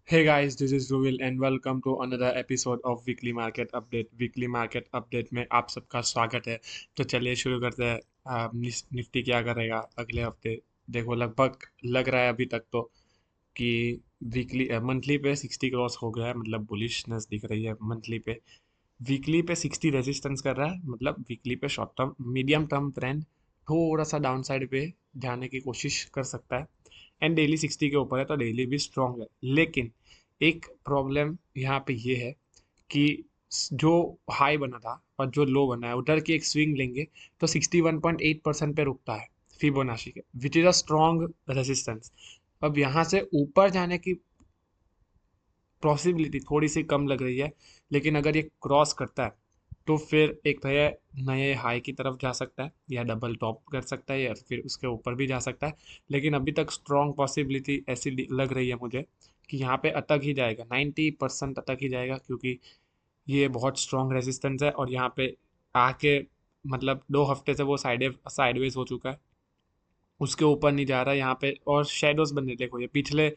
Hey guys, this is Ruvil and welcome to another episode of weekly market update. Weekly market update में आप सबका स्वागत है। तो चलिए शुरू करते हैं। निफ्टी क्या करेगा अगले हफ्ते। देखो, लगभग लग रहा है अभी तक तो कि वीकली मंथली पे 60 क्रॉस हो गया है, मतलब बुलिशनेस दिख रही है मंथली पे। वीकली पे 60 रेजिस्टेंस कर रहा है, मतलब वीकली पे short term medium term trend थोड़ा सा डाउन साइड पे जाने की कोशिश कर सकता है। एंड डेली 60 के ऊपर है तो डेली भी स्ट्रॉन्ग है, लेकिन एक प्रॉब्लम यहाँ पे ये है कि जो हाई बना था और जो लो बना है उधर की एक स्विंग लेंगे तो 61.8% पे रुकता है फिबोनाची के, which is a strong resistance. अब यहाँ से ऊपर जाने की पॉसिबिलिटी थोड़ी सी कम लग रही है, लेकिन अगर ये क्रॉस करता है तो फिर एक नए नए हाई की तरफ जा सकता है या डबल टॉप कर सकता है या फिर उसके ऊपर भी जा सकता है। लेकिन अभी तक स्ट्रॉन्ग पॉसिबिलिटी ऐसी लग रही है मुझे कि यहाँ पे अटक ही जाएगा, 90% अटक ही जाएगा, क्योंकि ये बहुत स्ट्रॉन्ग रेजिस्टेंस है और यहाँ पे आके मतलब 2 हफ्ते से वो साइडवेज हो चुका है, उसके ऊपर नहीं जा रहा है यहाँ पे। और शेडोज बन रहे, देखो ये पिछले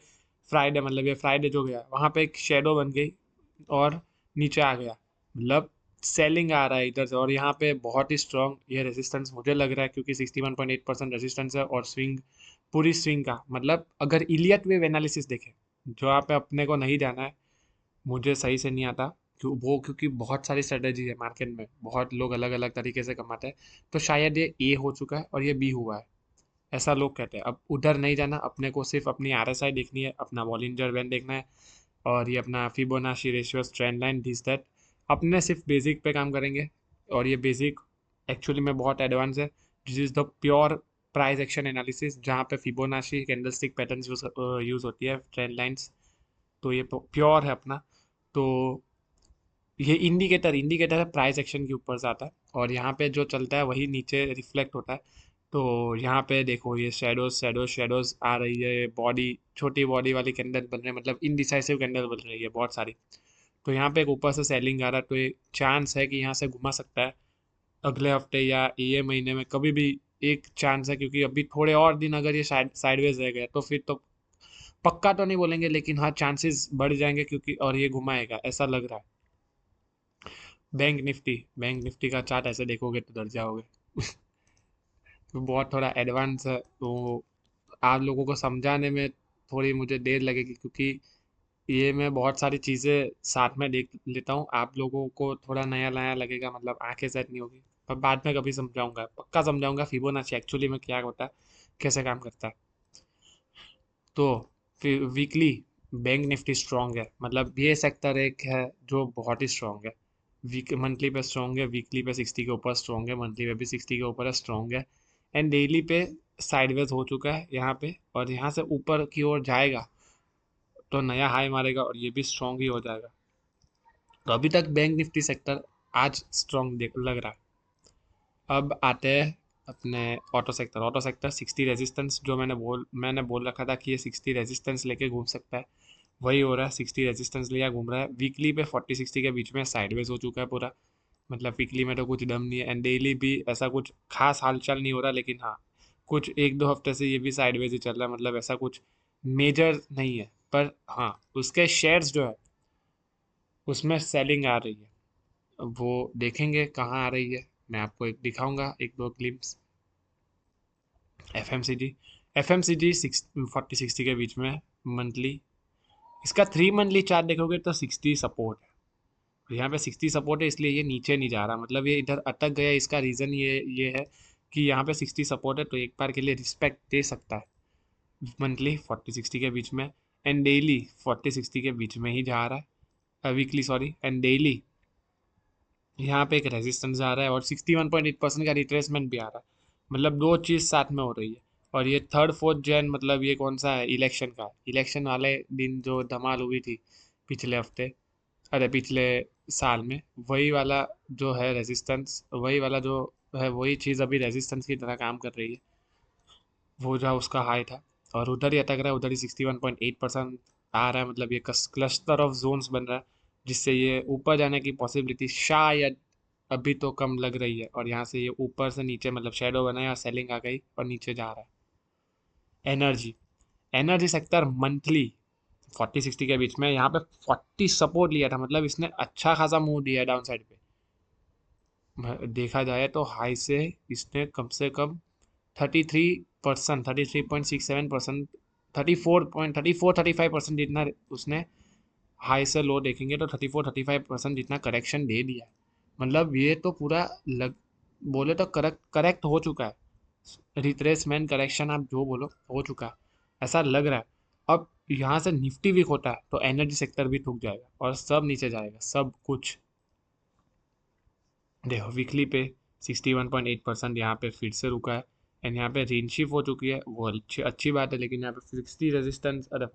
फ्राइडे, मतलब ये फ्राइडे जो गया वहाँ पे एक शेडो बन गई और नीचे आ गया, मतलब सेलिंग आ रहा है इधर से। और यहाँ पे बहुत ही स्ट्रॉन्ग ये रेजिस्टेंस मुझे लग रहा है, क्योंकि 61.8% रेजिस्टेंस है और स्विंग पूरी स्विंग का, मतलब अगर इलियट वेव एनालिसिस देखें, जो यहाँ पे अपने को नहीं जाना है, मुझे सही से नहीं आता क्योंकि बहुत सारी स्ट्रेटेजी है मार्केट में, बहुत लोग अलग अलग तरीके से कमाते हैं। तो शायद ये ए हो चुका है और ये बी हुआ है, ऐसा लोग कहते हैं। अब उधर नहीं जाना, अपने को सिर्फ अपनी आरएसआई देखनी है, अपना बॉलिंजर बैंड देखना है और ये अपना Fibonacci ratio, trend line, this that. अपने सिर्फ बेसिक पे काम करेंगे और ये बेसिक एक्चुअली में बहुत एडवांस है। This is the pure price action analysis, जहाँ पे फिबोनाची कैंडलस्टिक पैटर्न्स यूज होती है, ट्रेंड लाइंस। तो ये प्योर है अपना। तो ये इंडिकेटर इंडिकेटर है, प्राइस एक्शन के ऊपर से आता है और यहाँ पे जो चलता है वही नीचे रिफ्लेक्ट होता है। तो यहाँ पे देखो, ये शेडोज शेडोज शेडोज आ रही है, बॉडी छोटी बॉडी वाली कैंडल बन रही है, मतलब इनडिसाइसिव कैंडल बन रही है बहुत सारी। तो यहाँ पे एक ऊपर से सेलिंग आ रहा है, तो ये चांस है कि यहाँ से घुमा सकता है अगले हफ्ते या ये महीने में कभी भी। एक चांस है, क्योंकि अभी थोड़े और दिन अगर ये साइडवेज रह गया तो फिर तो पक्का तो नहीं बोलेंगे, लेकिन हाँ चांसेस बढ़ जाएंगे, क्योंकि और ये घुमाएगा ऐसा लग रहा है। बैंक निफ्टी का चार्ट ऐसे देखोगे तो डर जाओगे। तो बहुत थोड़ा एडवांस है, तो आप लोगों को समझाने में थोड़ी मुझे देर लगेगी, क्योंकि ये मैं बहुत सारी चीज़ें साथ में देख लेता हूँ। आप लोगों को थोड़ा नया नया लगेगा, मतलब आंखें सेट नहीं होगी, पर बाद में कभी समझाऊंगा, पक्का समझाऊंगा फिबोनाची एक्चुअली में क्या होता है, कैसे काम करता है। तो फिर वीकली बैंक निफ्टी स्ट्रांग है, मतलब ये सेक्टर एक है जो बहुत ही स्ट्रांग है। वीक मंथली पे स्ट्रांग है, वीकली पे 60 के ऊपर स्ट्रांग है, मंथली पे भी 60 के ऊपर है, स्ट्रांग है। एंड डेली पे साइडवेज हो चुका है यहाँ पे, और यहाँ से ऊपर की ओर जाएगा तो नया हाई मारेगा और ये भी स्ट्रांग ही हो जाएगा। तो अभी तक बैंक निफ्टी सेक्टर आज स्ट्रांग लग रहा है। अब आते हैं अपने ऑटो सेक्टर 60 रेजिस्टेंस, जो मैंने बोल रखा था कि ये 60 रेजिस्टेंस लेके घूम सकता है, वही हो रहा है। 60 रेजिस्टेंस लिया घूम रहा है, वीकली पे 40-60 के बीच में साइडवेज हो चुका है पूरा, मतलब वीकली में तो कुछ दम नहीं है। एंड डेली भी ऐसा कुछ खास हालचाल नहीं हो रहा, लेकिन हाँ कुछ 1-2 हफ्ते से ये भी साइडवेज ही चल रहा है, मतलब ऐसा कुछ मेजर नहीं है। पर हाँ उसके शेयर्स जो है उसमें सेलिंग आ रही है, अब वो देखेंगे कहाँ आ रही है। मैं आपको एक दिखाऊंगा, एक दो क्लिप्स। एफ एम सी जी 40-60 के बीच में मंथली, इसका 3 मंथली चार्ट देखोगे तो 60 सपोर्ट है। और यहाँ पे 60 सपोर्ट है, इसलिए ये नीचे नहीं जा रहा, मतलब ये इधर अटक गया। इसका रीज़न ये है कि यहाँ पे 60 सपोर्ट है, तो एक बार के लिए रिस्पेक्ट दे सकता है मंथली 40-60 के बीच में। एंड डेली 40-60 के बीच में ही जा रहा है, वीकली सॉरी। एंड डेली यहाँ पे एक रेजिस्टेंस आ रहा है और 61.8% का रिट्रेसमेंट भी आ रहा है, मतलब दो चीज़ साथ में हो रही है। और ये 3-4 जैन, मतलब ये कौन सा है, इलेक्शन का, इलेक्शन वाले दिन जो धमाल हुई थी पिछले हफ्ते, अरे पिछले साल में, वही वाला जो है रेजिस्टेंस, वही वाला जो है वही चीज़ अभी रेजिस्टेंस की तरह काम कर रही है। वो जो उसका हाई था और उधर ही अटक रहा है, उधर ही 61.8% आ रहा है, मतलब ये क्लस्टर ऑफ जोन्स बन रहा है, जिससे ये ऊपर जाने की पॉसिबिलिटी शायद अभी तो कम लग रही है। और यहाँ से ये ऊपर से नीचे, मतलब शेडो बनाया और सेलिंग आ गई और नीचे जा रहा है। एनर्जी एनर्जी सेक्टर मंथली 40-60 के बीच में, यहाँ पे 40 सपोर्ट लिया था, मतलब इसने अच्छा खासा मूव दिया है डाउन साइड पे। देखा जाए तो हाई से इसने कम से कम 33%, 33.67%, 34.34-35% जितना उसने हाई से लो देखेंगे तो 34-35% जितना करेक्शन दे दिया है। मतलब ये तो पूरा लग बोले तो करेक्ट करेक्ट हो चुका है, रिट्रेसमेंट करेक्शन आप जो बोलो हो चुका है, ऐसा लग रहा है। अब यहाँ से निफ्टी वीक होता है तो एनर्जी सेक्टर भी ठुक जाएगा और सब नीचे जाएगा, सब कुछ। देखो वीकली पे 61.8% यहाँ पे फिर से रुका है, एंड यहाँ पे रेंज शिफ्ट हो चुकी है, वो अच्छी अच्छी बात है, लेकिन यहाँ पे 60 रेजिस्टेंस, अरे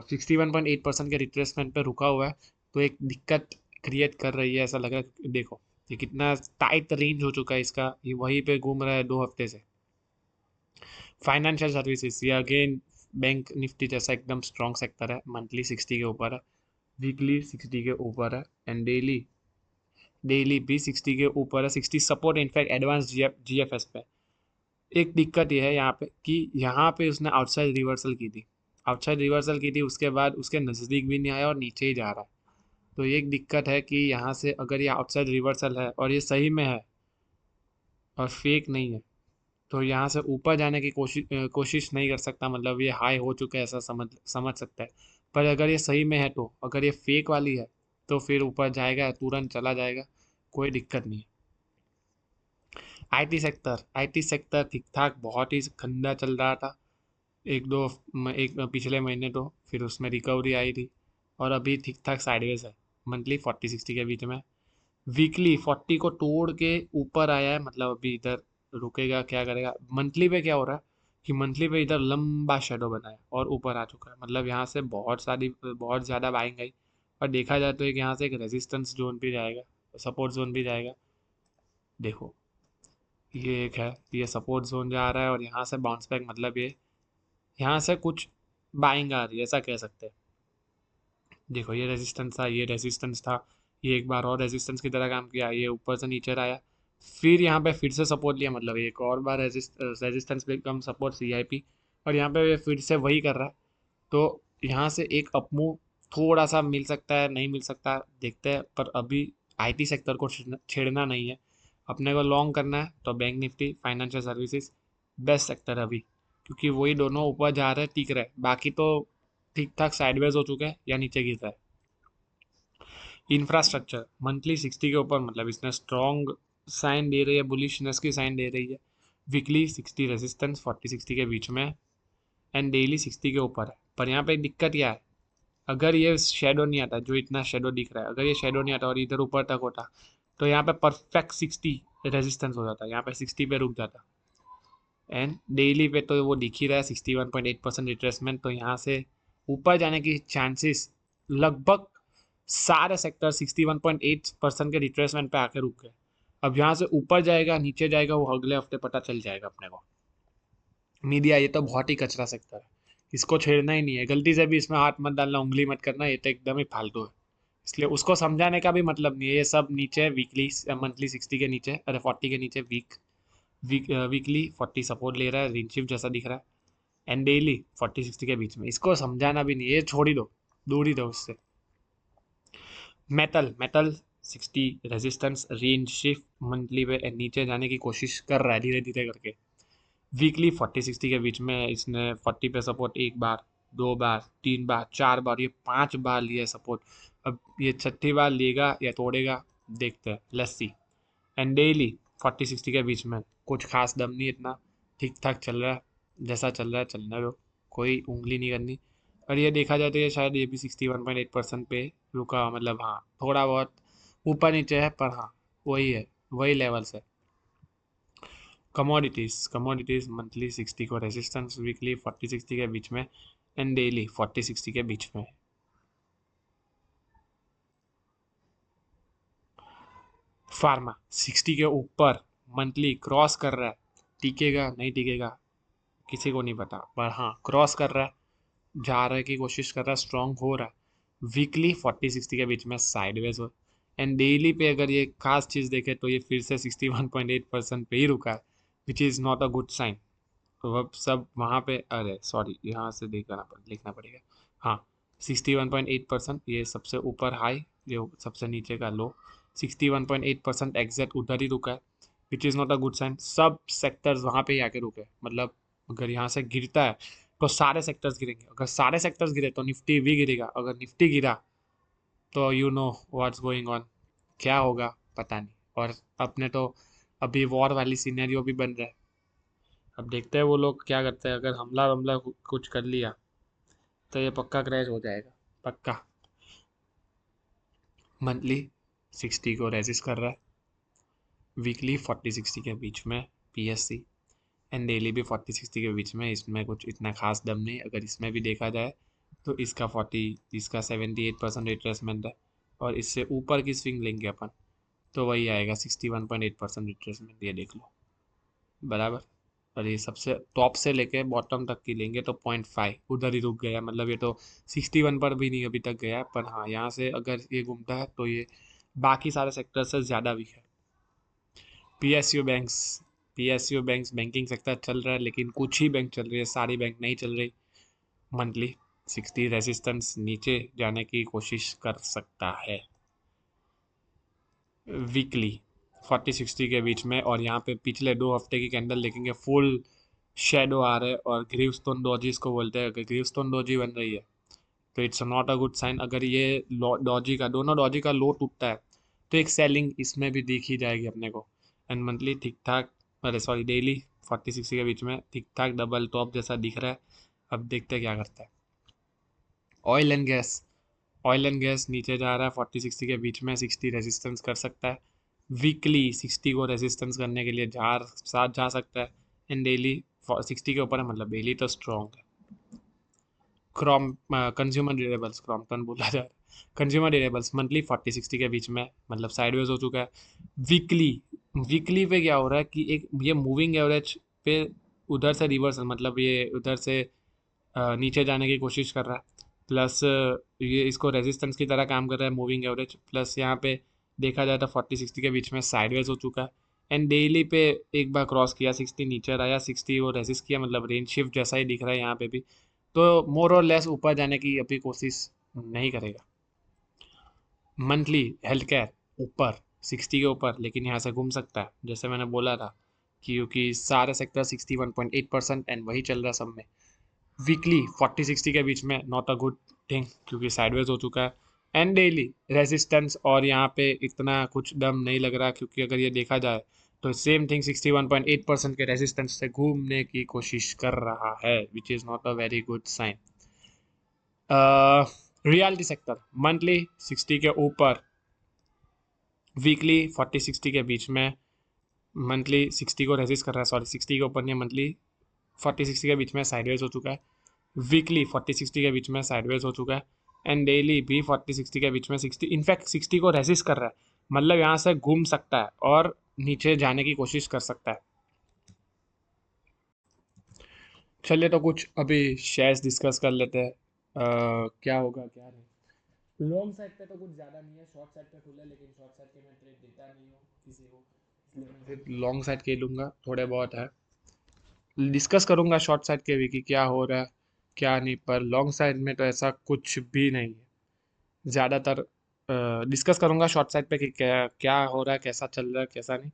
61.8% के रिट्रेसमेंट पे रुका हुआ है, तो एक दिक्कत क्रिएट कर रही है ऐसा लग रहा है। देखो ये कितना टाइट रेंज हो चुका है इसका, ये वहीं पे घूम रहा है 2 हफ्ते से। फाइनेंशियल सर्विसेज, ये अगेन बैंक निफ्टी जैसा एकदम स्ट्रॉन्ग सेक्टर है, मंथली 60 के ऊपर है, वीकली 60 के ऊपर है, एंड डेली डेली भी 60 के ऊपर है, 60 सपोर्ट इनफैक्ट एडवांस जीएफएस पे। एक दिक्कत ये है यहाँ पे कि यहाँ पे उसने आउटसाइड रिवर्सल की थी, आउटसाइड रिवर्सल की थी, उसके बाद उसके नज़दीक भी नहीं आया और नीचे ही जा रहा है। तो ये एक दिक्कत है कि यहाँ से अगर ये आउटसाइड रिवर्सल है और ये सही में है और फेक नहीं है, तो यहाँ से ऊपर जाने की कोशिश नहीं कर सकता, मतलब ये हाई हो चुका है ऐसा समझ समझ सकता है। पर अगर ये सही में है, तो अगर ये फेक वाली है तो फिर ऊपर जाएगा, तुरंत चला जाएगा, कोई दिक्कत नहीं। आईटी सेक्टर ठीक ठाक बहुत ही गंदा चल रहा था, एक पिछले महीने तो फिर उसमें रिकवरी आई थी, और अभी ठीक ठाक साइडवेज है, मंथली 40-60 के बीच में। वीकली 40 को तोड़ के ऊपर आया है, मतलब अभी इधर रुकेगा, क्या करेगा। मंथली पे क्या हो रहा है कि मंथली पे इधर लंबा शेडो बनाया और ऊपर आ चुका है, मतलब यहाँ से बहुत ज़्यादा बाइंग आई, और देखा जाए तो एक यहाँ से एक रेजिस्टेंस जोन भी जाएगा, सपोर्ट जोन भी जाएगा। देखो ये एक है, ये सपोर्ट जोन जा रहा है और यहाँ से बाउंस बैक, मतलब ये यहाँ से कुछ बाइंग आ रही है ऐसा कह सकते हैं। देखो ये रेजिस्टेंस था, ये रेजिस्टेंस था, ये एक बार और रेजिस्टेंस की तरह काम किया, ये ऊपर से नीचे आया, फिर यहाँ पे फिर से सपोर्ट लिया, मतलब एक और बार रेजिस्टेंस बिकम सपोर्ट सीआईपी, और यहाँ पे ये फिर से वही कर रहा है। तो यहाँ से एक अपमूव थोड़ा सा मिल सकता है, नहीं मिल सकता देखते हैं, पर अभी आईटी सेक्टर को छेड़ना नहीं है, अपने को लॉन्ग करना है तो bank Nifty financial services best sector है अभी, क्योंकि वही दोनों ऊपर जा रहे हैं, टिक रहे हैं, बाकी तो ठीक ठाक साइडवेज हो चुके हैं या नीचे गिर रहा है। इंफ्रास्ट्रक्चर मंथली 60 के ऊपर, मतलब इसने स्ट्रॉन्ग साइन दे रही है, बुलिशनेस की साइन दे रही है। वीकली 60 रेजिस्टेंस 40-60 के बीच में, एंड डेली 60 के ऊपर है। पर यहाँ पे दिक्कत क्या है, अगर ये शेडो नहीं आता, जो इतना शेडो दिख रहा है, अगर ये शेडो नहीं आता और इधर ऊपर तक होता, तो यहाँ पे परफेक्ट 60 रेजिस्टेंस हो जाता, यहाँ पे 60 पे रुक जाता, एंड डेली पे तो वो दिख ही रहा है 61.8% रिट्रेसमेंट, तो यहाँ से ऊपर जाने की चांसेस लगभग सारे सेक्टर 61.8% के रिट्रेसमेंट पे आके रुक गए। अब यहाँ से ऊपर जाएगा नीचे जाएगा वो अगले हफ्ते पता चल जाएगा अपने को। मीडिया ये तो बहुत ही कचरा सेक्टर है, इसको छेड़ना ही नहीं है, गलती से भी इसमें हाथ मत डालना, उंगली मत करना, ये तो एकदम ही फालतू है। इसलिए उसको समझाने का भी मतलब नहीं है, ये सब नीचे वीकली मंथली 60 के नीचे, अरे 40 के नीचे वीकली 40 सपोर्ट ले रहा है, रेंज शिफ्ट जैसा दिख रहा है, एंड डेली 40-60 के बीच में, इसको समझाना भी नहीं है, ये छोड़ ही दो, दूर ही दो उससे। Metal metal 60 resistance, range shift monthly पे नीचे जाने की कोशिश कर रहा है धीरे धीरे करके। वीकली 40-60 के बीच में इसने 40 पे सपोर्ट एक बार, 2 बार, 3 बार, 4 बार, ये 5 बार लिया सपोर्ट। अब ये छठी बार लेगा या तोड़ेगा, देखते हैं, लेट्स सी। एंड डेली 40-60 के बीच में कुछ खास दम नहीं इतना, ठीक ठाक चल रहा है, जैसा चल रहा है चलने दो, कोई उंगली नहीं करनी। और ये देखा जाए तो ये शायद ये भी 61.8% पे रुका, मतलब हाँ थोड़ा बहुत ऊपर नीचे है, पर हाँ वही है, वही लेवल से। कमोडिटीज़ मंथली 60 को रेजिस्टेंस, वीकली 40-60 के बीच में, एंड डेली 40-60 के बीच में। फार्मा 60 के ऊपर मंथली क्रॉस कर रहा है, टिकेगा नहीं टिकेगा किसी को नहीं पता, पर हाँ क्रॉस कर रहा है, जा रहे की कोशिश कर रहा है, स्ट्रॉन्ग हो रहा है। वीकली 40-60 के बीच में साइडवेज हो, एंड डेली पे अगर ये खास चीज़ देखे तो ये फिर से 61.8% पे ही रुका है, which is not a good sign. वह सब वहाँ पे, अरे सॉरी, यहाँ से लिखना पड़ेगा। हाँ, 61.8% ये सबसे ऊपर हाई, ये सबसे नीचे का लो। 61.8% एग्जैक्ट उधर ही रुका है, which is not a good sign. सब सेक्टर्स वहाँ पे ही आके रुके, मतलब अगर यहाँ से गिरता है तो सारे सेक्टर्स गिरेंगे, अगर सारे सेक्टर्स गिरे तो निफ्टी भी गिरेगा, अगर निफ्टी गिरा तो you know what's going on, क्या होगा पता नहीं। और अपने तो अभी वॉर वाली सिनेरियो भी बन रहा है, अब देखते हैं वो लोग क्या करते हैं। अगर हमला वमला कुछ कर लिया तो ये पक्का क्रैश हो जाएगा, पक्का। मंथली 60 को रेजिस्ट कर रहा है, वीकली 40-60 के बीच में पीएससी, एंड डेली भी 40-60 के बीच में। इसमें कुछ इतना खास दम नहीं, अगर इसमें भी देखा जाए तो इसका 78% रिट्रेसमेंट है, और इससे ऊपर की स्विंग लेंगे अपन तो वही आएगा 61.8% रिट्रेसमेंट, ये देख लो बराबर। और ये सबसे टॉप से लेके बॉटम तक की लेंगे तो 0.5 उधर ही रुक गया, मतलब ये तो 61 पर भी नहीं अभी तक गया है। पर हाँ, यहाँ से अगर ये घूमता है तो ये बाकी सारे सेक्टर से ज़्यादा वीक है। PSU banks PSU banks banking sector चल रहा है, लेकिन कुछ ही बैंक चल रही है, सारी बैंक नहीं चल रही। मंथली 60 रेजिस्टेंस नीचे जाने की कोशिश कर सकता है, वीकली 40-60 के बीच में। और यहाँ पे पिछले 2 हफ्ते की कैंडल देखेंगे, फुल शेडो आ रहा है, और ग्रीवस्टोन डॉजी इसको बोलते हैं। अगर ग्रीवस्टोन डॉजी बन रही है तो it's not a good sign. अगर ये डॉजी का दोनों डॉजी का लो टूटता है तो एक सेलिंग इसमें भी दिखी जाएगी अपने को। एंड मंथली ठीक ठाक, अरे सॉरी डेली 40-60 के बीच में ठीक ठाक डबल टॉप जैसा दिख रहा है। अब देखते हैं क्या करता है। Oil and gas oil and gas नीचे जा रहा है 40-60 के बीच में, 60 रेजिस्टेंस कर सकता है। वीकली 60 को रेजिस्टेंस करने के लिए साथ जा सकता है, एंड डेली 60 के ऊपर है, मतलब डेली तो स्ट्रॉन्ग है। क्रॉम कंज्यूमर ड्यूरेबल्स, क्रॉम्पटन बोला जा रहा है। कंज्यूमर ड्यूरेबल्स मंथली 40-60 के बीच में, मतलब साइडवेज हो चुका है। वीकली वीकली पे क्या हो रहा है कि एक ये मूविंग एवरेज पे उधर से रिवर्सल, मतलब ये उधर से नीचे जाने की कोशिश कर रहा है। प्लस ये इसको रेजिस्टेंस की तरह काम कर रहा है मूविंग एवरेज, प्लस यहाँ पे देखा जाए तो 40-60 के बीच में साइडवेज हो चुका है। एंड डेली पे एक बार क्रॉस किया 60, नीचे रहा 60 वो रेजिस्ट किया, मतलब रेंज शिफ्ट जैसा ही दिख रहा है यहाँ पे भी। तो मोर और लेस ऊपर जाने की अभी कोशिश नहीं करेगा। मंथली हेल्थ केयर ऊपर 60 के ऊपर, लेकिन यहाँ से घूम सकता है जैसे मैंने बोला था, क्योंकि सारे सेक्टर 61.8% एंड वही चल रहा है सब में। वीकली 40-60 के बीच में नॉट अ गुड थिंग, क्योंकि साइडवेज हो चुका है। एंड डेली रेजिस्टेंस, और यहाँ पे इतना कुछ दम नहीं लग रहा, क्योंकि अगर ये देखा जाए तो सेम थिंग 61.8% के रेजिस्टेंस से घूमने की कोशिश कर रहा है, which is not a very good sign. Realty sector monthly 60 के ऊपर, वीकली 40-60 के बीच में। मंथली 60 को रेजिस्ट कर रहा है, सॉरी 60 के ऊपर नहीं, मंथली 40-60 के बीच में साइडवेज हो चुका है। वीकली 40-60 के बीच में साइडवेज हो चुका है, एंड डेली भी 40-60 के बीच में 60, इनफैक्ट 60 को रेजिस्ट कर रहा है, मतलब यहाँ से घूम सकता है और नीचे जाने की कोशिश कर सकता है। चलिए तो कुछ अभी शेयर्स डिस्कस कर लेते हैं, क्या होगा क्या नहीं। लॉन्ग साइड पे तो कुछ ज़्यादा नहीं है, शॉर्ट साइड पे खुला, लेकिन शॉर्ट साइड के मैं ट्रेड देता नहीं हूँ किसी को, इसलिए मैं सिर्फ लॉन्ग साइड के ही लूँगा, थोड़े बहुत है। डिस्कस करूँगा शॉर्ट साइड के भी कि क्या हो रहा है क्या नहीं, पर लॉन्ग साइड में तो ऐसा कुछ भी नहीं है। ज़्यादातर डिस्कस करूँगा शॉर्ट साइड पे कि क्या क्या हो रहा है, कैसा चल रहा है कैसा नहीं।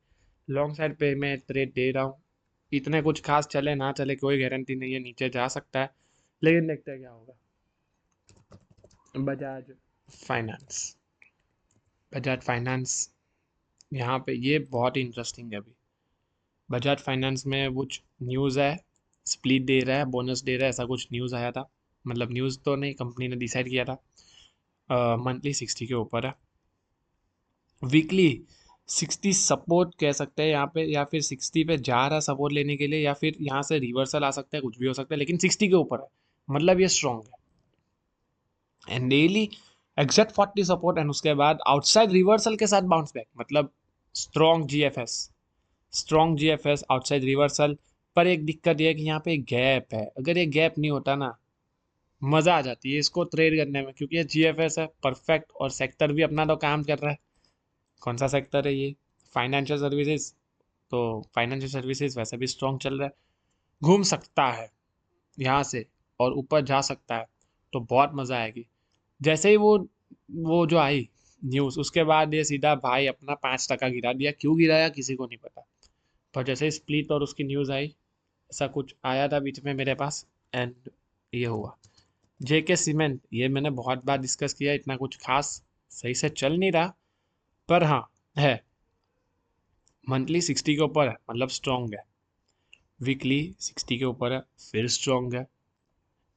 लॉन्ग साइड पे मैं ट्रेड दे रहा हूँ, इतने कुछ खास चले ना चले कोई गारंटी नहीं है, नीचे जा सकता है, लेकिन देखते हैं क्या होगा। बजाज फाइनेंस बजाज फाइनेंस यहाँ पे ये बहुत ही इंटरेस्टिंग है अभी। बजाज फाइनेंस में कुछ न्यूज़ है, स्प्लिट दे रहा है, बोनस दे रहा है, ऐसा कुछ न्यूज़ आया था, मतलब न्यूज़ तो नहीं, कंपनी ने डिसाइड किया था। मंथली 60 के ऊपर है, वीकली 60 सपोर्ट कह सकते हैं यहाँ पे, या फिर 60 पे जा रहा है सपोर्ट लेने के लिए, या फिर यहाँ से रिवर्सल आ सकता है, कुछ भी हो सकता है, लेकिन 60 के ऊपर है, मतलब ये स्ट्रॉन्ग है। And daily exact 40 support, and उसके बाद आउटसाइड रिवर्सल के साथ बाउंस बैक, मतलब strong GFS strong GFS outside reversal. पर एक दिक्कत ये है कि यहाँ पे गैप है, अगर ये गैप नहीं होता ना, मज़ा आ जाती है इसको ट्रेड करने में, क्योंकि ये जीएफएस है परफेक्ट, और सेक्टर भी अपना तो काम कर रहा है। कौन सा सेक्टर है ये? फाइनेंशियल सर्विसेज, तो फाइनेंशियल सर्विसेज वैसे भी स्ट्रॉन्ग चल रहा है। घूम सकता है यहाँ से और ऊपर जा सकता है, तो बहुत मज़ा आएगी। जैसे ही वो जो आई न्यूज़, उसके बाद ये सीधा भाई अपना 5 टका गिरा दिया। क्यों गिराया किसी को नहीं पता, पर जैसे ही स्प्लिट और उसकी न्यूज़ आई, ऐसा कुछ आया था बीच में मेरे पास, एंड ये हुआ। जेके सीमेंट, ये मैंने बहुत बार डिस्कस किया, इतना कुछ खास सही से चल नहीं रहा, पर हाँ है। मंथली 60 के ऊपर है, मतलब स्ट्रॉन्ग है। वीकली 60 के ऊपर है, फिर स्ट्रॉन्ग है।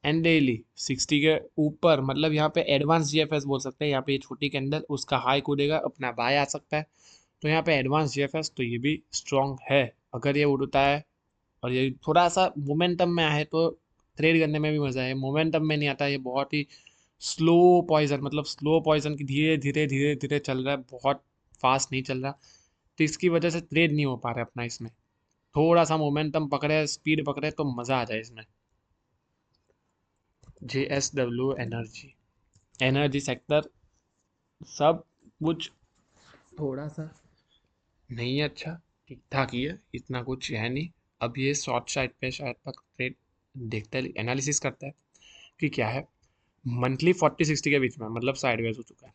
एंड डेली 60 के ऊपर, मतलब यहाँ पे एडवांस जीएफएस बोल सकते हैं। यहाँ पे ये छोटी कैंडल उसका हाई कूदेगा, अपना बाय आ सकता है, तो यहाँ पे एडवांस जीएफएस, तो ये भी स्ट्रॉन्ग है। अगर ये उड़ता है और ये थोड़ा सा मोमेंटम में आए तो ट्रेड करने में भी मजा है। मोमेंटम में नहीं आता, ये बहुत ही स्लो पॉइजन, मतलब स्लो पॉइजन की धीरे धीरे धीरे धीरे चल रहा है, बहुत फास्ट नहीं चल रहा, तो इसकी वजह से ट्रेड नहीं हो पा रहा है अपना इसमें। थोड़ा सा मोमेंटम पकड़े, स्पीड पकड़े तो मजा आ जाए इसमें। JSW एनर्जी, एनर्जी सेक्टर सब कुछ थोड़ा सा नहीं है अच्छा, ठीक ठाक ही है, इतना कुछ है नहीं। अब ये शॉर्ट साइड पे शायद तक ट्रेड देखता है, एनालिसिस करता है कि क्या है। मंथली 40-60 के बीच में, मतलब साइडवेज हो चुका है।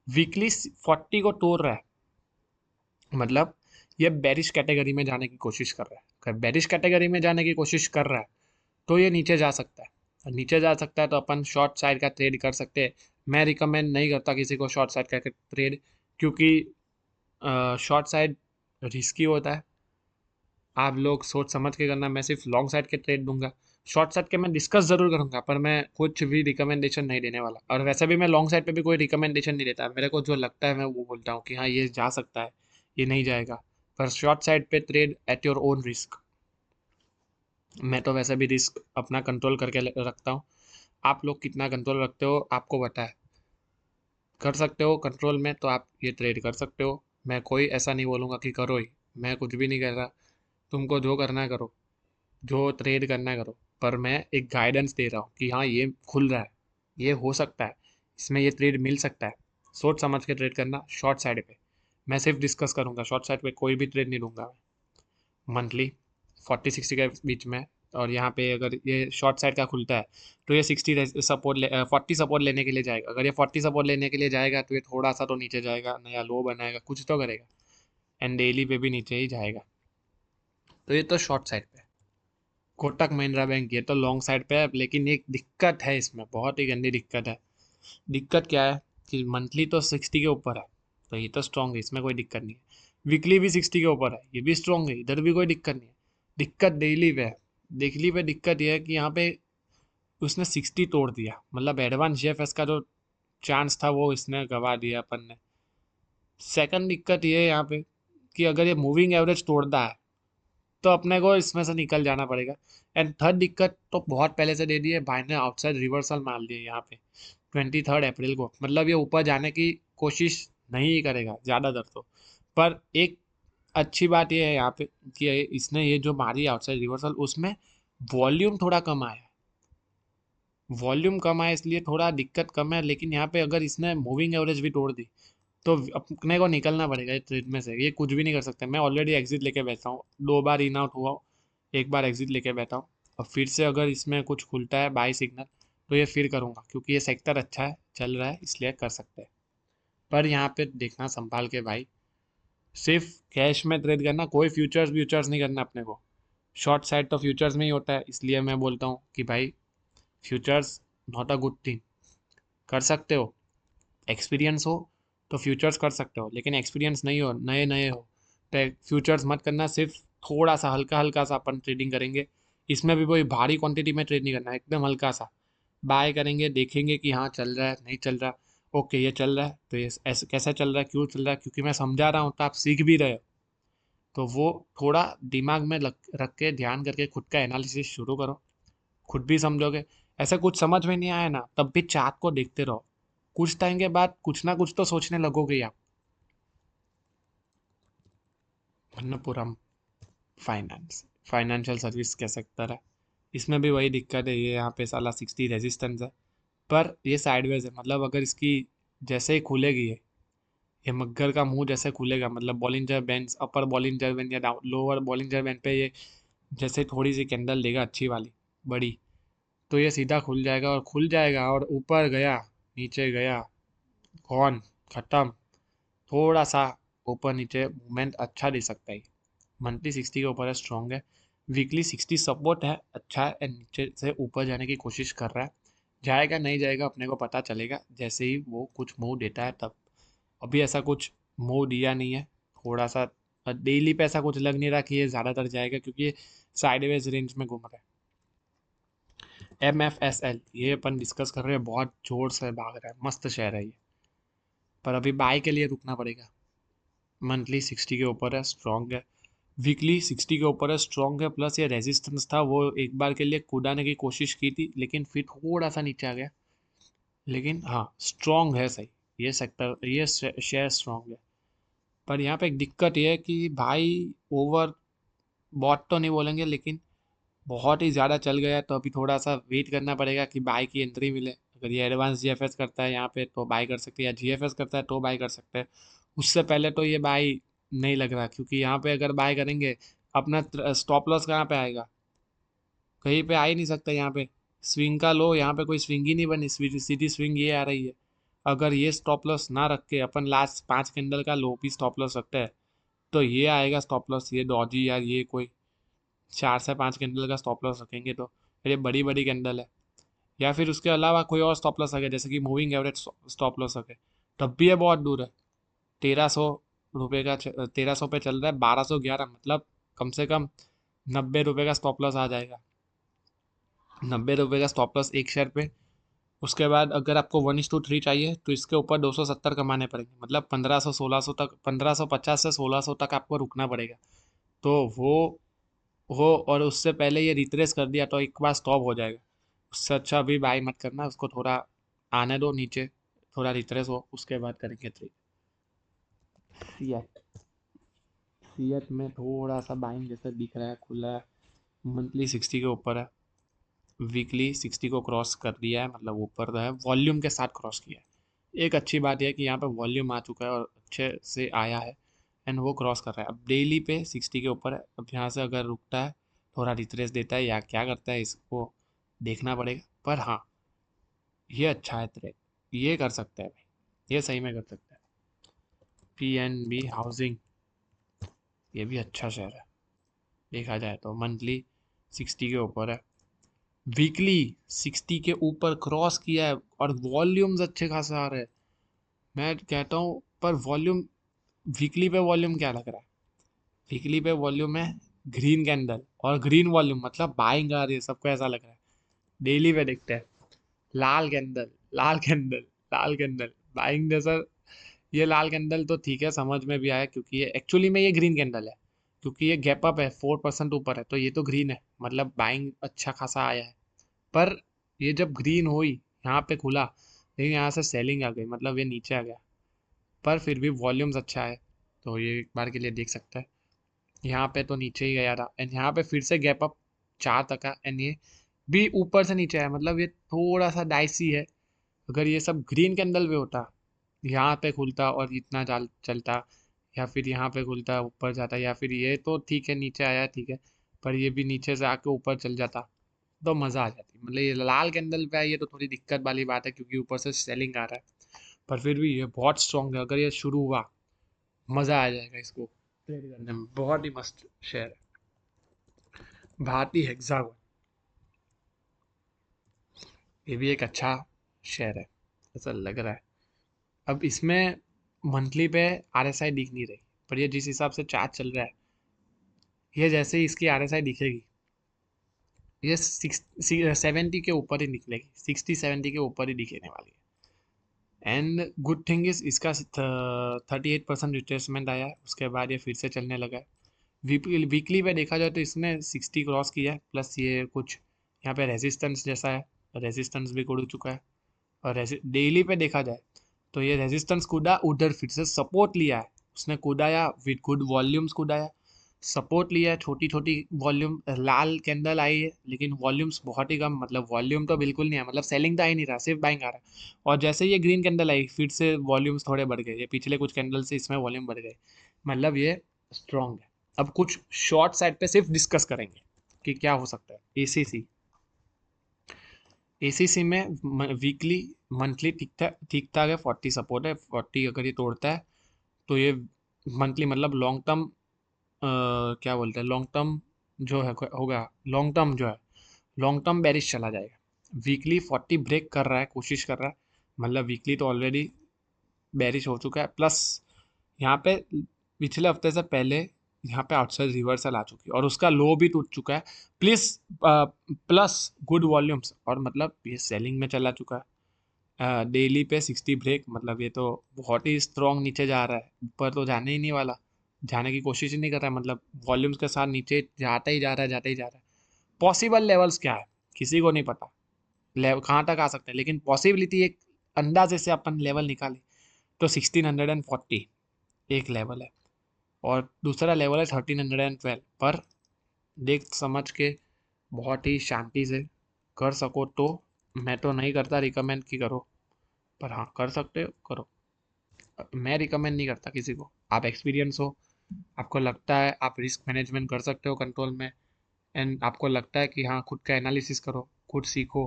वीकली 40 को तोड़ रहा है, मतलब ये बेरिश कैटेगरी में जाने की कोशिश कर रहा है। अगर बेरिश कैटेगरी में जाने की कोशिश कर रहा है तो ये नीचे जा सकता है, और नीचे जा सकता है तो अपन शॉर्ट साइड का ट्रेड कर सकते हैं। मैं रिकमेंड नहीं करता किसी को शॉर्ट साइड का ट्रेड, क्योंकि शॉर्ट साइड रिस्की होता है। आप लोग सोच समझ के करना, मैं सिर्फ लॉन्ग साइड के ट्रेड दूंगा। शॉर्ट साइड के मैं डिस्कस जरूर करूंगा, पर मैं कुछ भी रिकमेंडेशन नहीं देने वाला। और वैसे भी मैं लॉन्ग साइड पे भी कोई रिकमेंडेशन नहीं देता, मेरे को जो लगता है मैं वो बोलता हूँ कि हाँ ये जा सकता है, ये नहीं जाएगा। पर शॉर्ट साइड पे trade at your own risk. मैं तो वैसे भी रिस्क अपना कंट्रोल करके रखता हूँ। आप लोग कितना कंट्रोल रखते हो आपको पता है। कर सकते हो कंट्रोल में तो आप ये ट्रेड कर सकते हो। मैं कोई ऐसा नहीं बोलूँगा कि करो ही, मैं कुछ भी नहीं कर रहा। तुमको जो करना है करो, जो ट्रेड करना है करो, पर मैं एक गाइडेंस दे रहा हूँ कि हाँ ये खुल रहा है, ये हो सकता है, इसमें ये ट्रेड मिल सकता है। सोच समझ के ट्रेड करना शॉर्ट साइड पे। मैं सिर्फ डिस्कस करूँगा, शॉर्ट साइड पे कोई भी ट्रेड नहीं लूँगा। मंथली 40-60 के बीच में, और यहाँ पे अगर ये शॉर्ट साइड का खुलता है तो ये 60 सपोर्ट 40 सपोर्ट लेने के लिए जाएगा। अगर ये 40 सपोर्ट लेने के लिए जाएगा तो ये थोड़ा सा तो नीचे जाएगा, नया लो बनाएगा, कुछ तो करेगा, एंड डेली पे भी नीचे ही जाएगा। तो ये तो शॉर्ट साइड पे। कोटक महिंद्रा बैंक, ये तो लॉन्ग साइड पे है, लेकिन एक दिक्कत है इसमें, बहुत ही गंदी दिक्कत है। दिक्कत क्या है कि मंथली तो 60 के ऊपर है, तो ये तो स्ट्रॉन्ग है, इसमें कोई दिक्कत नहीं है। वीकली भी 60 के ऊपर है, ये भी स्ट्रॉन्ग है, इधर भी कोई दिक्कत नहीं है। दिक्कत डेली पे है। डेली पे दिक्कत ये है कि यहाँ पे उसने 60 तोड़ दिया, मतलब एडवांस जीएफएस का जो चांस था वो इसने गवा दिया अपन ने। सेकंड दिक्कत ये है यहाँ पे कि अगर ये मूविंग एवरेज तोड़ता है तो अपने को इसमें से निकल जाना पड़ेगा। एंड थर्ड दिक्कत तो बहुत पहले से दे दी है भाई ने, आउटसाइड रिवर्सल मार दिया यहाँ पे 23 अप्रैल को, मतलब ये ऊपर जाने की कोशिश नहीं करेगा ज़्यादातर तो। पर एक अच्छी बात ये है यहाँ पे कि इसने ये जो मारी आउटसाइड रिवर्सल, उसमें वॉल्यूम थोड़ा कम आया। वॉल्यूम कम आया इसलिए थोड़ा दिक्कत कम है, लेकिन यहाँ पे अगर इसने मूविंग एवरेज भी तोड़ दी तो अपने को निकलना पड़ेगा इस ट्रेड में से, ये कुछ भी नहीं कर सकते। मैं ऑलरेडी एग्जिट लेके बैठा हूँ, 2 बार इन आउट हुआ हूँ, एक बार एग्जिट लेके बैठा हूँ। और फिर से अगर इसमें कुछ खुलता है बाई सिग्नल तो ये फिर करूँगा, क्योंकि ये सेक्टर अच्छा है, चल रहा है, इसलिए कर सकते हैं। पर यहाँ पे देखना संभाल के भाई, सिर्फ कैश में ट्रेड करना, कोई फ्यूचर्स व्यूचर्स नहीं करना अपने को। शॉर्ट साइड तो फ्यूचर्स में ही होता है, इसलिए मैं बोलता हूँ कि भाई futures not a good thing. कर सकते हो, एक्सपीरियंस हो तो फ्यूचर्स कर सकते हो, लेकिन एक्सपीरियंस नहीं हो, नए नए हो, तो फ्यूचर्स मत करना। सिर्फ थोड़ा सा हल्का हल्का सा अपन ट्रेडिंग करेंगे, इसमें भी कोई भारी क्वांटिटी में ट्रेड नहीं करना है, एकदम हल्का सा बाय करेंगे, देखेंगे कि हाँ चल रहा है नहीं चल रहा। ओके ये चल रहा है तो ये ऐसे कैसा चल रहा है, क्यों चल रहा है, क्योंकि मैं समझा रहा हूँ तो आप सीख भी रहे हो। तो वो थोड़ा दिमाग में रख के ध्यान करके खुद का एनालिसिस शुरू करो, खुद भी समझोगे। ऐसा कुछ समझ में नहीं आया ना, तब भी चार्ट को देखते रहो, कुछ टाइम के बाद कुछ ना कुछ तो सोचने लगोगे ही आप। मन्नपुरम फाइनेंस, फाइनेंशियल सर्विस कह सकता है। इसमें भी वही दिक्कत है, ये यहाँ पे साला 60 रेजिस्टेंस है, पर ये साइडवेज है, मतलब अगर इसकी जैसे ही खुलेगी ये मग्गर का मुंह जैसे खुलेगा, मतलब बॉलिंजर बैंड, अपर बॉलिंजर बैंड या लोअर बॉलिंजर बैंड पे ये जैसे थोड़ी सी कैंडल देगा अच्छी वाली बड़ी, तो ये सीधा खुल जाएगा और खुल जाएगा और ऊपर गया, नीचे गया, कौन, खत्म। थोड़ा सा ऊपर नीचे मूवमेंट अच्छा दे सकता है। मंथली 60 के ऊपर है, स्ट्रॉन्ग है। वीकली 60 सपोर्ट है, अच्छा है, and नीचे से ऊपर जाने की कोशिश कर रहा है। जाएगा नहीं जाएगा अपने को पता चलेगा जैसे ही वो कुछ मूव देता है तब। अभी ऐसा कुछ मूव दिया नहीं है। थोड़ा सा डेली पे ऐसा कुछ लग नहीं रहा कि ये ज़्यादातर जाएगा, क्योंकि ये साइडवेज रेंज में घूम रहा है। MFSL ये अपन डिस्कस कर रहे हैं, बहुत जोर से भाग रहा है, मस्त शेयर है ये, पर अभी बाय के लिए रुकना पड़ेगा। मंथली 60 के ऊपर है, स्ट्रॉन्ग है। वीकली 60 के ऊपर है, स्ट्रॉन्ग है, प्लस ये रेजिस्टेंस था, वो एक बार के लिए कूदाने की कोशिश की थी लेकिन फिर थोड़ा सा नीचे आ गया। लेकिन हाँ, स्ट्रॉन्ग है सही, ये सेक्टर, ये शेयर स्ट्रॉन्ग है। पर यहाँ पे एक दिक्कत ये है कि भाई ओवर बॉट तो नहीं बोलेंगे, लेकिन बहुत ही ज़्यादा चल गया, तो अभी थोड़ा सा वेट करना पड़ेगा कि बाय की एंट्री मिले। अगर ये एडवांस जीएफएस करता है यहाँ पे तो बाय कर सकते हैं, या जीएफएस करता है तो बाय कर सकते हैं। उससे पहले तो ये बाय नहीं लग रहा, क्योंकि यहाँ पे अगर बाय करेंगे, अपना स्टॉप लॉस कहाँ पे आएगा, कहीं पे आ ही नहीं सकता। यहाँ पे स्विंग का लो, यहाँ पे कोई स्विंग ही नहीं बनी, सीधी स्विंग ये आ रही है। अगर ये स्टॉप लॉस ना रख के अपन लास्ट 5 कैंडल का लो भी स्टॉप लॉस रखते हैं, तो ये आएगा स्टॉप लॉस, ये डॉजी या ये कोई 4 से 5 कैंडल का स्टॉप लॉस रखेंगे तो फिर ये बड़ी बड़ी कैंडल है। या फिर उसके अलावा कोई और स्टॉप लॉस आ गया, जैसे कि मूविंग एवरेज स्टॉप लॉस आ गया, तब भी ये बहुत दूर है। 1300 रुपये का 1300 पे चल रहा है, 1211, मतलब कम से कम 90 रुपये का स्टॉप लॉस आ जाएगा। 90 रुपये का स्टॉप लॉस एक शेयर पे। उसके बाद अगर आपको 1:3 चाहिए तो इसके ऊपर 270 कमाने पड़ेंगे, मतलब 1500 1600 तक, 1550 से 1600 तक आपको रुकना पड़ेगा। तो वो हो, और उससे पहले ये रिट्रेस कर दिया तो एक बार स्टॉप हो जाएगा। उससे अच्छा अभी बाई मत करना, उसको थोड़ा आने दो नीचे, थोड़ा रिट्रेस हो, उसके बाद करेंगे ट्रेड। सीएट, सीएट में थोड़ा सा बाइंग जैसा दिख रहा है, खुला है। मंथली 60 के ऊपर है, वीकली 60 को क्रॉस कर दिया है, मतलब ऊपर है, वॉल्यूम के साथ क्रॉस किया है। एक अच्छी बात यह है कि यहाँ पे वॉल्यूम आ चुका है और अच्छे से आया है, एंड वो क्रॉस कर रहा है। अब डेली पे 60 के ऊपर है, अब यहाँ से अगर रुकता है, थोड़ा रिट्रेस देता है या क्या करता है, इसको देखना पड़ेगा। पर हाँ, ये अच्छा है ट्रेड, ये कर सकता है भाई, ये सही में कर सकता है। PNB हाउसिंग, ये भी अच्छा शेयर है देखा जाए तो। मंथली 60 के ऊपर है, वीकली 60 के ऊपर क्रॉस किया है, और वॉल्यूम्स अच्छे खासे आ रहे हैं। मैं कहता हूँ, पर वॉल्यूम, वीकली पे वॉल्यूम क्या लग रहा है, वीकली पे वॉल्यूम है ग्रीन कैंडल और ग्रीन वॉल्यूम, मतलब बाइंग आ रही है, सबको ऐसा लग रहा है। डेली पे देखते हैं, लाल कैंडल, लाल कैंडल, लाल कैंडल, बाइंग जैसा। ये लाल कैंडल तो ठीक है, समझ में भी आया, क्योंकि ये एक्चुअली में ये ग्रीन कैंडल है, क्योंकि ये गैप अप है, 4% ऊपर है, तो ये तो ग्रीन है, मतलब बाइंग अच्छा खासा आया है। पर ये जब ग्रीन हुई, यहाँ पे खुला, लेकिन यहाँ से सेलिंग आ गई, मतलब ये नीचे आ गया। पर फिर भी वॉल्यूम्स अच्छा है, तो ये एक बार के लिए देख सकते हैं। यहाँ पे तो नीचे ही गया था, एंड यहाँ पे फिर से गैप अप 4 तक का, एंड ये भी ऊपर से नीचे आया, मतलब ये थोड़ा सा डाइसी है। अगर ये सब ग्रीन कैंडल पे होता, यहाँ पे खुलता और इतना जाल चलता, या फिर यहाँ पे खुलता ऊपर जाता, या फिर ये तो ठीक है नीचे आया ठीक है, पर ये भी नीचे से आके ऊपर चल जाता, तो मज़ा आ जाती। मतलब ये लाल कैंडल पे आई है तो थोड़ी दिक्कत वाली बात है, क्योंकि ऊपर से सेलिंग आ रहा है। पर फिर भी ये बहुत स्ट्रांग है, अगर ये शुरू हुआ, मज़ा आ जाएगा इसको ट्रेड करने में, बहुत ही मस्त शेयर है। भारती हेक्सागोन, ये भी एक अच्छा शेयर है, ऐसा लग रहा है। अब इसमें मंथली पे RSI दिख नहीं रही, पर ये जिस हिसाब से चार्ट चल रहा है, ये जैसे ही इसकी RSI दिखेगी, ये 70 के ऊपर ही निकलेगी, 60 70 के ऊपर ही दिखने वाली है। एंड गुड थिंग इज इसका 38% रिट्रेसमेंट आया है, उसके बाद ये फिर से चलने लगा है। वीकली पे देखा जाए तो इसने 60 क्रॉस किया है, प्लस ये कुछ यहाँ पे रेजिस्टेंस जैसा है, रेजिस्टेंस भी उड़ चुका है। और डेली पे देखा जाए तो ये रेजिस्टेंस कूदा, उधर फिर से सपोर्ट लिया है, उसने कूदाया विद गुड वॉल्यूम्स कूदाया, सपोर्ट लिया है, छोटी छोटी वॉल्यूम लाल कैंडल आई है, लेकिन वॉल्यूम्स बहुत ही कम, मतलब वॉल्यूम तो बिल्कुल नहीं है, मतलब सेलिंग तो आ ही नहीं रहा, सिर्फ बाइंग आ रहा है। और जैसे ये ग्रीन कैंडल आई, फिर से वॉल्यूम्स थोड़े बढ़ गए, ये पिछले कुछ कैंडल से इसमें वॉल्यूम बढ़ गए, मतलब ये स्ट्रॉन्ग है। अब कुछ शॉर्ट साइड पे सिर्फ डिस्कस करेंगे, कि क्या हो सकता है। एसीसी, एसीसी में वीकली मंथली ठीक ठाक है, 40 सपोर्ट है, 40 अगर ये तोड़ता है तो ये मंथली मतलब लॉन्ग टर्म, क्या बोलते हैं, लॉन्ग टर्म जो है होगा, लॉन्ग टर्म जो है लॉन्ग टर्म बेरिश चला जाएगा। वीकली 40 ब्रेक कर रहा है, कोशिश कर रहा है, मतलब वीकली तो ऑलरेडी बेरिश हो चुका है, प्लस यहाँ पे पिछले हफ्ते से पहले यहाँ पे आउटसाइड रिवर्सल आ चुकी है और उसका लो भी टूट चुका है, प्लस प्लस गुड वॉल्यूम्स, और मतलब ये सेलिंग में चला चुका है। डेली पे 60 ब्रेक, मतलब ये तो बहुत ही स्ट्रॉन्ग नीचे जा रहा है, ऊपर तो जाने ही नहीं वाला, जाने की कोशिश ही नहीं कर रहा है, मतलब वॉल्यूम्स के साथ नीचे जाता ही जा रहा है, जाता ही जा रहा है। पॉसिबल लेवल्स क्या है किसी को नहीं पता, लेवल कहाँ तक आ सकते हैं, लेकिन पॉसिबिलिटी एक अंदाजे से अपन लेवल निकाले तो 1640 एक लेवल है, और दूसरा लेवल है 1312 पर। देख समझ के बहुत ही शांति से कर सको तो, मैं तो नहीं करता रिकमेंड कि करो, पर हाँ कर सकते हो करो। मैं रिकमेंड नहीं करता किसी को, आप एक्सपीरियंस हो, आपको लगता है आप रिस्क मैनेजमेंट कर सकते हो कंट्रोल में, एंड आपको लगता है कि हाँ खुद का एनालिसिस करो, खुद सीखो।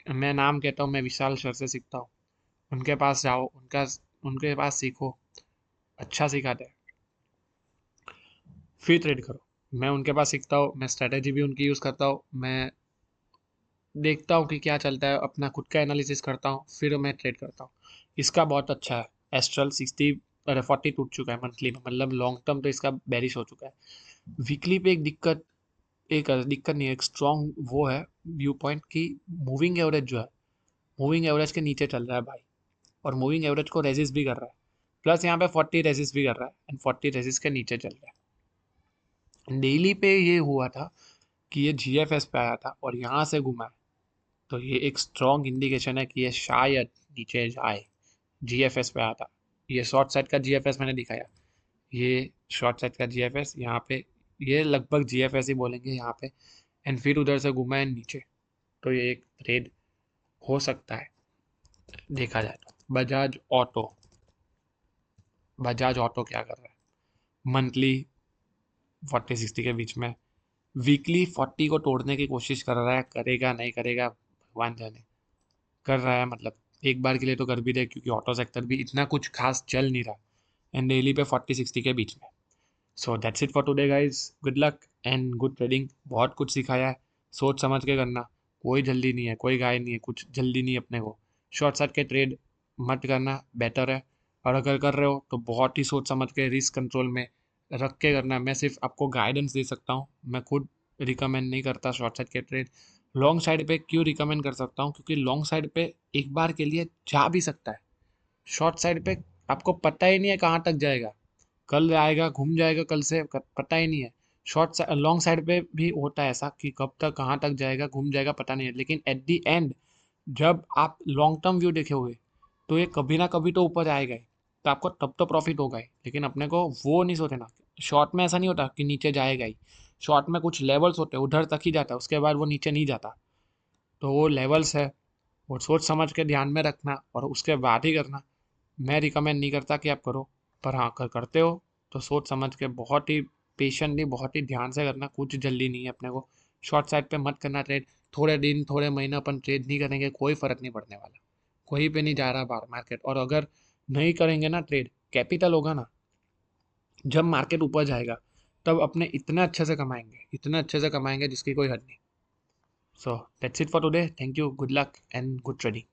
मैं नाम कहता हूँ, मैं विशाल सर से सीखता हूँ, उनके पास जाओ, उनके पास सीखो, अच्छा सिखाते हैं, फिर ट्रेड करो। मैं उनके पास सीखता हूँ, मैं स्ट्रेटेजी भी उनकी यूज़ करता हूँ, मैं देखता हूँ कि क्या चलता है, अपना खुद का एनालिसिस करता हूँ, फिर मैं ट्रेड करता हूँ। इसका बहुत अच्छा है, एस्ट्रल 60 अरे 40 टूट चुका है मंथली में, मतलब लॉन्ग टर्म तो इसका बेरिश हो चुका है। वीकली पे एक दिक्कत नहीं है, एक स्ट्रॉन्ग वो है व्यू पॉइंट की मूविंग एवरेज जो है, मूविंग एवरेज के नीचे चल रहा है भाई, और मूविंग एवरेज को रेजिस्ट भी कर रहा है, प्लस यहाँ पे 40 रेजिस्ट भी कर रहा है, एंड 40 रेजिस्ट के नीचे चल रहा है। डेली पे ये हुआ था कि ये जीएफएस पे आया था और यहाँ से घुमा है, तो ये एक स्ट्रॉन्ग इंडिकेशन है कि ये शायद नीचे जाए। जीएफएस पे आया था, ये शॉर्ट साइड का जीएफएस मैंने दिखाया, ये शॉर्ट साइड का जीएफएस यहाँ पे, ये लगभग जीएफएस ही बोलेंगे यहाँ पे, एंड फिर उधर से घुमा है नीचे, तो ये एक ट्रेड हो सकता है देखा जाए तो। बजाज ऑटो क्या कर रहा है, मंथली 40-60 के बीच में, वीकली 40 को तोड़ने की कोशिश कर रहा है, करेगा नहीं करेगा भगवान जाने, कर रहा है, मतलब एक बार के लिए तो कर भी दे, क्योंकि ऑटो सेक्टर भी इतना कुछ खास चल नहीं रहा, एंड डेली पे 40-60 के बीच में। So that's it for today guys, good luck and good trading. बहुत कुछ सिखाया है, सोच समझ के करना, कोई जल्दी नहीं है, कोई गाय नहीं है, कुछ जल्दी नहीं है अपने को। शॉर्ट सर्ट के ट्रेड मत करना बेटर है, और अगर कर रहे हो तो बहुत ही सोच समझ के रिस्क कंट्रोल में रख के करना। मैं सिर्फ आपको गाइडेंस दे सकता हूँ, मैं खुद रिकमेंड नहीं करता शॉर्ट साइड के ट्रेड। लॉन्ग साइड पे क्यों रिकमेंड कर सकता हूँ, क्योंकि लॉन्ग साइड पे एक बार के लिए जा भी सकता है, शॉर्ट साइड पे आपको पता ही नहीं है कहाँ तक जाएगा, कल आएगा घूम जाएगा, कल से पता ही नहीं है। लॉन्ग साइड पे भी होता है ऐसा कि कब तक कहाँ तक जाएगा, घूम जाएगा, पता नहीं है, लेकिन एट दी एंड जब आप लॉन्ग टर्म व्यू देखोगे तो ये कभी ना कभी तो ऊपर आएगा ही, तो आपको तब तो प्रॉफिट होगा ही। लेकिन अपने को वो नहीं सोचना, शॉर्ट में ऐसा नहीं होता कि नीचे जाएगा ही, शॉर्ट में कुछ लेवल्स होते हैं, उधर तक ही जाता है, उसके बाद वो नीचे नहीं जाता। तो वो लेवल्स है, वो सोच समझ के ध्यान में रखना और उसके बाद ही करना। मैं रिकमेंड नहीं करता कि आप करो, पर हाँ अगर करते हो तो सोच समझ के बहुत ही पेशेंटली, बहुत ही ध्यान से करना, कुछ जल्दी नहीं है अपने को। शॉर्ट साइड पे मत करना ट्रेड, थोड़े दिन थोड़े महीने अपन ट्रेड नहीं करेंगे, कोई फर्क नहीं पड़ने वाला, कहीं पे नहीं जा रहा बाहर मार्केट। और अगर नहीं करेंगे ना ट्रेड, कैपिटल होगा ना, जब मार्केट ऊपर जाएगा तब अपने इतना अच्छे से कमाएंगे, इतना अच्छे से कमाएंगे जिसकी कोई हद नहीं। So that's it for today, thank you, good luck and good trading.